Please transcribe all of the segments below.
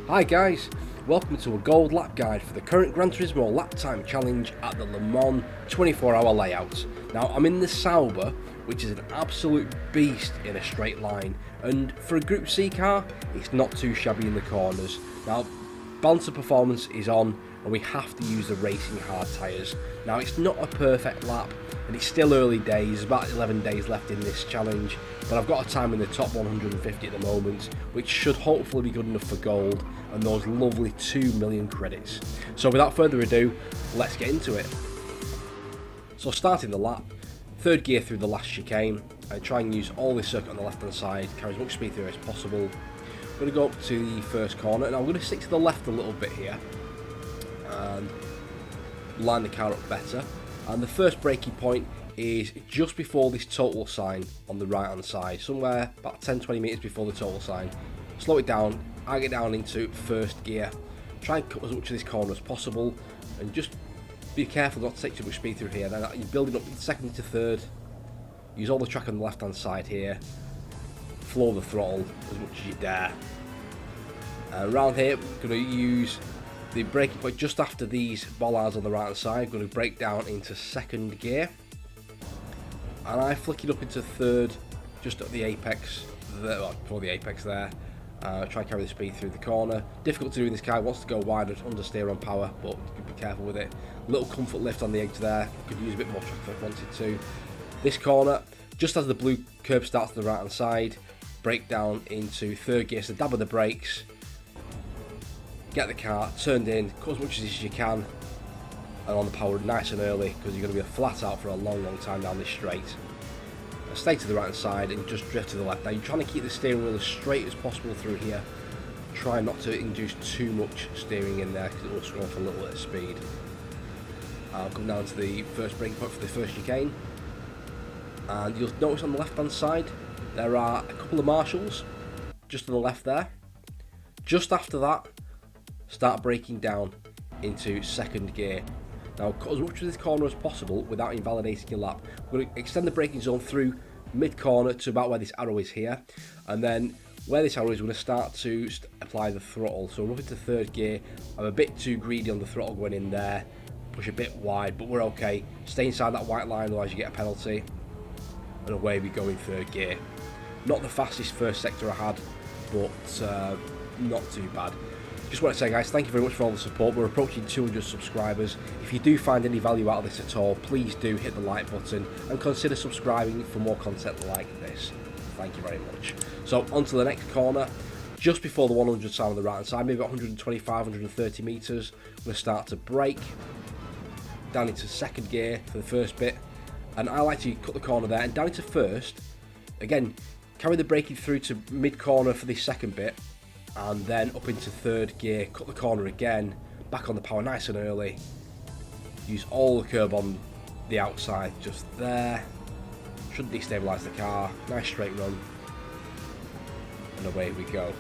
Hi guys, welcome to a gold lap guide for the current Gran Turismo lap time challenge at the Le Mans 24-hour layout. Now I'm in the Sauber, which is an absolute beast in a straight line, and for a Group C car, it's not too shabby in the corners. Now balance of performance is on, and we have to use the racing hard tyres. Now it's not a perfect lap, and it's still early days, about 11 days left in this challenge, but I've got a time in the top 150 at the moment, which should hopefully be good enough for gold and those lovely 2 million credits. So without further ado, let's get into it. So starting the lap, third gear through the last chicane, and try and use all this circuit on the left hand side, carry as much speed through as possible. I'm going to go up to the first corner, and I'm going to stick to the left a little bit here and line the car up better. And the first braking point is just before this total sign on the right hand side, somewhere about 10-20 metres before the total sign. Slow it down, I get down into first gear, try and cut as much of this corner as possible, and just be careful not to take too much speed through here. Then you're building up second to third, use all the track on the left hand side here, floor the throttle as much as you dare. Around here we're going to use the braking point just after these bollards on the right hand side. I'm going to brake down into second gear, and I flick it up into third just at the apex, before the apex there. Try and carry the speed through the corner. Difficult to do in this car, it wants to go wide and understeer on power, but you can be careful with it. Little comfort lift on the edge there, could use a bit more track if I wanted to. This corner, just as the blue curb starts to the right hand side, brake down into third gear, so dab of the brakes, get the car turned in, cut as much as you can, and on the power nice and early, because you're going to be flat out for a long time down this straight. Stay to the right hand side and just drift to the left. Now you're trying to keep the steering wheel as straight as possible through here. Try not to induce too much steering in there, because it will screw off a little bit of speed. I'll come down to the first braking point for the first chicane, and you'll notice on the left hand side there are a couple of marshals just to the left there. Just after that, start braking down into second gear. Now cut as much of this corner as possible without invalidating your lap. We're going to extend the braking zone through mid corner to about where this arrow is here, and then where this arrow is, we're going to start to apply the throttle. So we're up into third gear. I'm a bit too greedy on the throttle going in there, push a bit wide, but we're okay. Stay inside that white line, otherwise you get a penalty, and away we go in third gear. Not the fastest first sector I had, but not too bad. Just want to say, guys, thank you very much for all the support. We're approaching 200 subscribers. If you do find any value out of this at all, please do hit the like button and consider subscribing for more content like this. Thank you very much. So on to the next corner, just before the 100 sign on the right hand side, maybe about 125, 130 metres. We're going to start to brake down into second gear for the first bit, and I like to cut the corner there and down into first. Again, carry the braking through to mid corner for this second bit, and then up into third gear, cut the corner again, back on the power nice and early. Use all the curb on the outside just there. Shouldn't destabilise the car. Nice straight run, and away we go.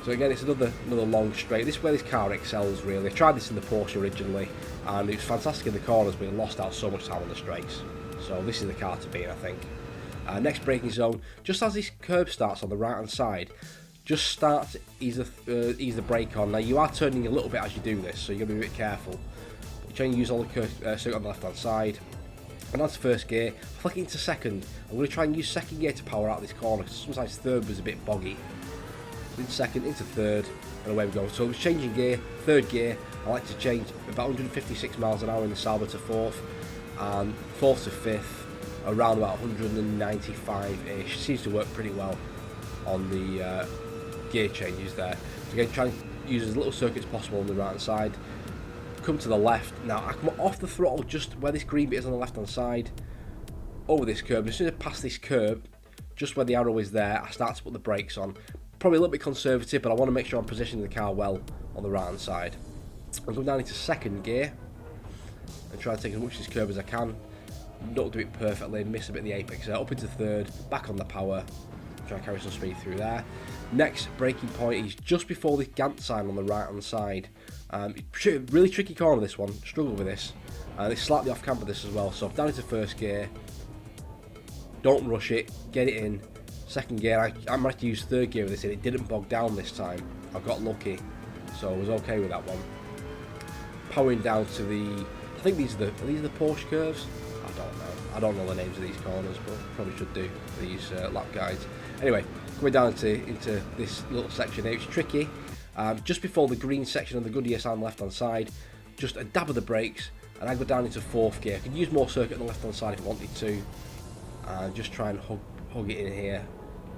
So again, it's another long straight. This is where this car excels really. I tried this in the Porsche originally, and it was fantastic in the corners, but it lost out so much time on the straights. So this is the car to be in, I think. Next braking zone, just as this curb starts on the right hand side, just start to ease the brake on. Now you are turning a little bit as you do this, so you're going to be a bit careful. You're trying to use all the circuit on the left hand side. And that's first gear, flick into second. I'm going to try and use second gear to power out this corner, because sometimes third was a bit boggy. In second, into third, and away we go. So I was changing gear, third gear. I like to change about 156 miles an hour in the Sauber to fourth, and fourth to fifth, around about 195-ish. Seems to work pretty well on the gear changes there. So again, try and use as little circuit as possible on the right hand side. Come to the left. Now I come off the throttle just where this green bit is on the left hand side, over this curb. As soon as I pass this curb, just where the arrow is there, I start to put the brakes on. Probably a little bit conservative, but I want to make sure I'm positioning the car well on the right hand side. I'm going down into second gear and try to take as much of this curb as I can. Don't do it perfectly, miss a bit of the apex there. Up into third, back on the power. Try to carry some speed through there. Next braking point is just before this Gantt sign on the right hand side. Really tricky corner, this one. Struggle with this. It's slightly off camber this as well. So down into first gear. Don't rush it. Get it in. Second gear. I might have to use third gear with this, and it didn't bog down this time. I got lucky. so I was okay with that one. Powering down to the, I think these are the Porsche curves. I don't know the names of these corners, but probably should do these lap guides. Anyway, going down into this little section here, it's tricky. Just before the green section of the Goodyear sign on the left hand side, just a dab of the brakes, and I go down into 4th gear. I can use more circuit on the left hand side if I wanted to, and just try and hug it in here.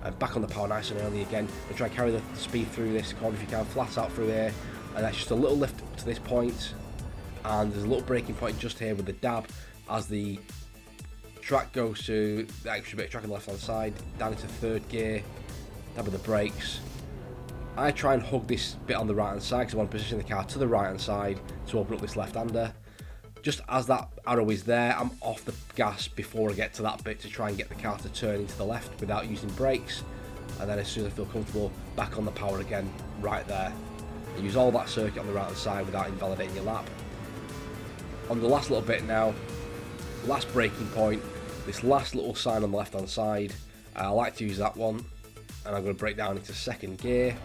And back on the power nice and early again, and try and carry the speed through this corner if you can, flat out through there. And that's just a little lift up to this point, and there's a little braking point just here with the dab as the track goes to the extra bit of track on the left hand side, down into 3rd gear, dab with the brakes. I try and hug this bit on the right hand side because I want to position the car to the right hand side to open up this left hander. Just as that arrow is there, I'm off the gas before I get to that bit to try and get the car to turn into the left without using brakes. And then as soon as I feel comfortable, back on the power again, right there. And use all that circuit on the right hand side without invalidating your lap. On the last little bit now, last braking point, this last little sign on the left hand side, I like to use that one. And I'm going to brake down into 2nd gear.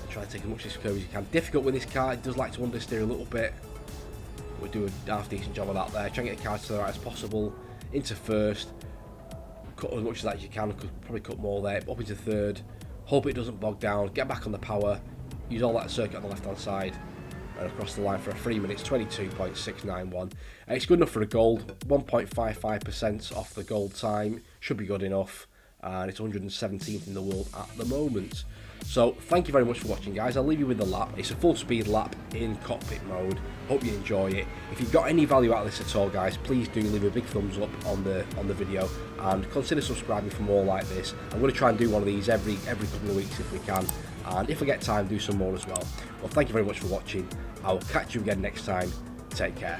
And try and take as much of this curve as you can. Difficult with this car, it does like to understeer a little bit. We do a half decent job of that there. Try and get the car to the right as possible. Into 1st. Cut as much of that as you can. Could probably cut more there. Up into 3rd. Hope it doesn't bog down. Get back on the power. Use all that circuit on the left hand side. And across the line for a 3 minutes 22.691. It's good enough for a gold. 1.55% off the gold time. Should be good enough. And it's 117th in the world at the moment. So thank you very much for watching, guys. I'll leave you with the lap. It's a full speed lap in cockpit mode. Hope you enjoy it. If you've got any value out of this at all, guys, please do leave a big thumbs up on the video and consider subscribing for more like this. I'm going to try and do one of these every couple of weeks if we can, and if I get time, do some more as well. Well, thank you very much for watching. I will catch you again next time. Take care.